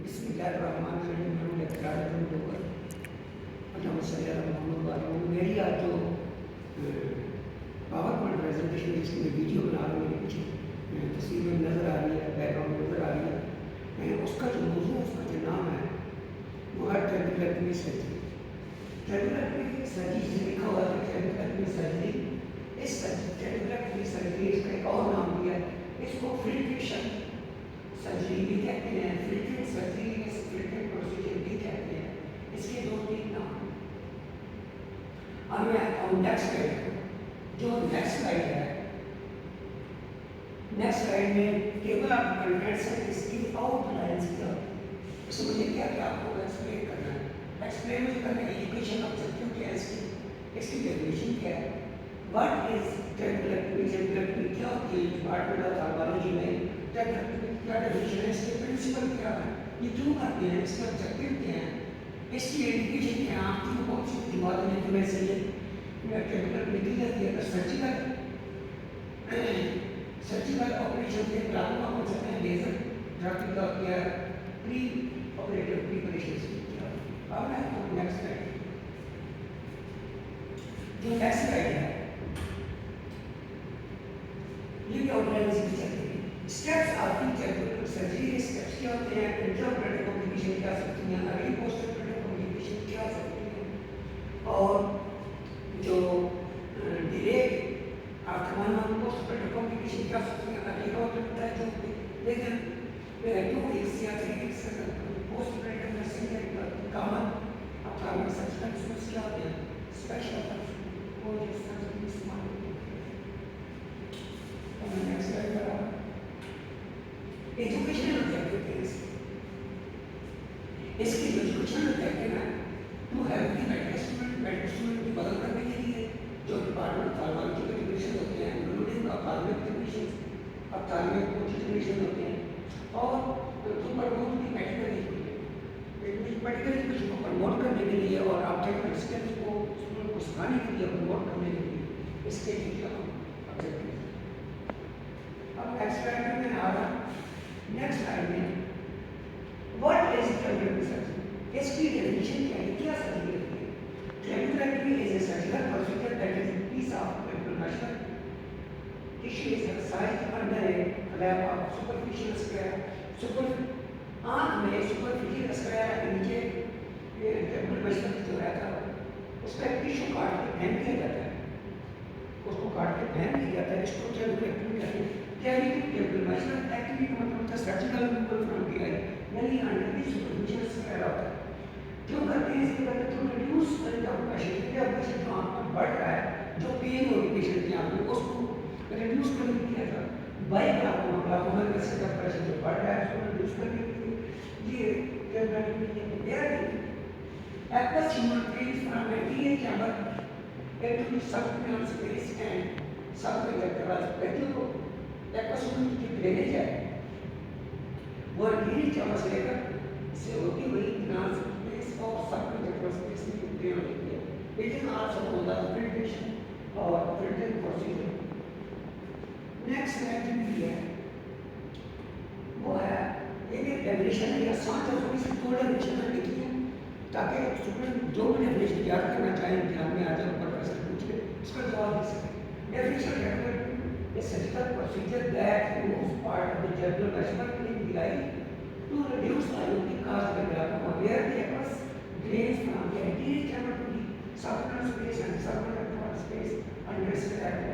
بسم الله الرحمن الرحیم اللہم صلی علی محمد وعلی محمد. میری آج جو پاور پوائنٹ پریزنٹیشن جس کی میں ویڈیو بنا رہا ہوں، میرے پیچھے تصویر میں نظر آ رہی ہے، بیک گراؤنڈ نظر آ رہی ہے، اس کا جو موضوع، اس کا جو نام ہے وہ ہے ٹریبیکوٹمی سرجری. ٹریبیکوٹمی سرجری سے لکھا ہوا ہے ٹریبیکوٹمی سرجری. اس ٹریبیکوٹمی سرجری اس کا ایک اور نام دیا ہے، اس کو فلٹریشن سرجری بھی کہتے ہیں، فلٹرنگ سرجری، فلٹرنگ پروسیجر بھی کہتے ہیں. اس کے دو تین نام. اب میں نیکسٹ سلائڈ جو نیکسٹ سلائڈ ہے، نیکسٹ سلائڈ میں ٹیبل آف کنٹینٹس ہے، اس کی آؤٹ لائنس کیا اس میں مجھے کیا کیا آپ کو ایکسپلین کرنا ہے. ایکسپلین مجھے کرنا ہے ایجوکیشن آبجیکٹیو کیا ہے، اس کی ڈیفینیشن کیا ہے، واٹ از ٹریبیکوٹمی، ٹریبیکوٹمی کیا ہوتی ہے ڈپارٹمنٹ آف آرگالوجی میں، ٹریبیکوٹمی کیا ڈیفینیشن ہے، اس کے پرنسپل کیا ہے، یہ کیوں کرتے ہیں، اس کے آبجیکٹیو کیا ہیں، اس کی ایڈوکیشن کیا ہے. آپ کی بہت سی دماغ میں تمہیں سے یہ ٹریبیکوٹمی کی جاتی ہے. سرجیکل آپریشن کے پلانوں کا کون سا ہے، لیزر تھراپی کا کیا ہے، پری آپریٹو پریپریشن کیا. اب میں نیکسٹ سلائڈ جو نیکسٹ سلائڈ ہے یہ آؤٹ لائن سے چلتے ہیں. Steps of the trabeculectomy surgery, steps کیا ہوتے ہیں، انٹر آپریٹو کمپلیکیشن کیا سکتی ہیں، ارلی پوسٹ آپریٹو کمپلیکیشن کیا سکتی ہیں، اور جو delay after 1 month post operative complication کیا سکتی ہیں. ارلی کا ہوتا ہے جو لیکن 2 ویکس یا 3 ویکس پوسٹ آپریٹو نرسنگ ہے کامن. اب کامن سرجیکل اسٹیپس کیا ہوتے ہیں، اسپیشل اور اس سرجری استعمال ہوتی ہے. ایجوکیشنل آبجیکٹیو ہے اس کی جو ایجوکیشنل آبجیکٹیو ہے ٹو ہیلپ دی میڈیسن کی مدد کرنے کے لیے جو ڈپارٹمنٹ آرگالوجی کے ٹیکنیشین ہوتے ہیں، انکلوڈنگ اپتالمک ٹیکنیشین، اپتالمک ٹیکنیشین ہوتے ہیں، اور تو پروموٹ دی میڈیکل ایجوکیشن کو پروموٹ کرنے کے لیے اور آبجیکٹیو اسکلس کو سکھانے کے لیے، پروموٹ کرنے کے لیے اس کے لیے ہم آبجیکٹیو. اب نیکسٹ سلائڈ میں آ رہا ہوں. نیکسٹ سلائڈ میں واٹ از ٹریبیکوٹمی سرجری، اس کی ڈیفینیشن کیا ہے، کیا سرجری ہے. Trabeculectomy is a surgical procedure that is a piece of medical measure tissue is exercised under a flap of superficial sclera. آنکھ میں سپرفیشل اسکلیرا کے نیچے ٹریبیکل میشر جو رہتا ہے اس کا ٹشو کاٹ کے پھینک دیا جاتا ہے، اس کو کاٹ کے پھینک دیا جاتا ہے. اس کو ٹریبیکوٹمی کہتے ہیں. ٹریبیکل میشر ایکچولی کا مطلب ہوتا ہے سرجیکل ریموول فرام دی آئی، یعنی انڈر دی سپرفیشل اسکلیرا ہوتا ہے. کیوں کرتے ہیں اس کے بعد تو ریڈیوس کریں آپ پیشنٹ کے اب پیشنٹ جو آنکھ میں بڑھ رہا ہے، جو پین ہو رہی پیشنٹ کی آنکھ میں، اس کو ریڈیوس کرنے کے لیے تھا بائی گلاکوما سے جب پیشنٹ جو بڑھ رہا ہے اس کو ریڈیوس کرنے کے لیے یہ aqueous human drains from anterior chamber into the subcutaneous space and subconjunctival space. جو ایکوس ہیومن کی ڈرینیج ہے وہ اینٹیریئر چیمبر سے لے کر سے ہوتی ہوئی ناز اسپیس اور subconjunctival space میں ڈرین ہوتی ہے. It is also called the filtration or filtering procedure. Next slide جو ہے وہ ہے ایک ڈیفینیشن ہے یا 7 لفظوں سے 2 ڈیفینیشن لکھی ہے تاکہ اسٹوڈنٹ جو بھی ڈیفینیشن یاد کرنا چاہیں دھیان میں آ جائے اور پروفیسر پوچھے اس کا جواب دے سکے. Definition trabeculectomy is surgical procedure that removes part of the jugular muscle in the eye to reduce IOP caused by glaucoma, where the aqueous drains from the anterior chamber to the subcutaneous space and subconjunctival space under sclera.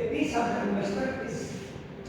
A piece of the muscle is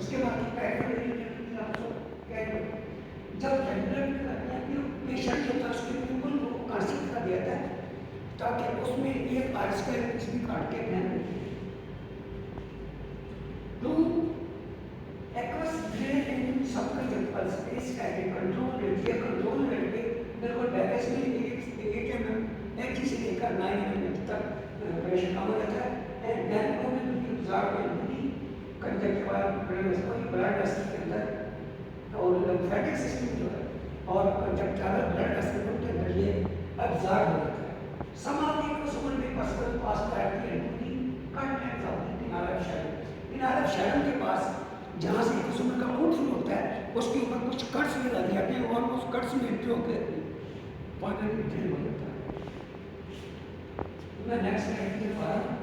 اس کے بعد جب ventilator کرتے ہیں پھر patient جو ہوتا ہے اس کے بالکل وہ کانسیپٹ کر دیا ہے تاکہ اس میں ایک آرس کا کچھ بھی کاٹ کے پہن تو ایکوس بریڈ سب کا جب پلس اس کا کنٹرول ریٹ کنٹرول ریٹ کے بالکل بیلنس میں ایک ایک چیز سے لے کر 9 mm تک پریشر کم ہو جاتا ہے اینڈ دین وہ بھی گزار میں بوڈی کنجر کے بعد بلڈ ویسل کے اندر اور لمفیٹک سسٹم جو ہے اور جب زیادہ بلڈ ویسل کے اندر یہ ابزارب ہو جاتا ہے سمالی کو سمجھ میں پسند پاس کرتی ہے بوڈی کنٹینٹ آف دی پینارف شیلم پینارف شیلم کے پاس جہاں سے ایک سمجھ کا کوٹ شروع ہوتا ہے اس کے اوپر کچھ کٹس لگا دیا جاتے ہیں اور اس کٹس میں انٹری ہو کے فائنلی ڈرل ہو جاتا ہے میں نیکسٹ سلائڈ کے بعد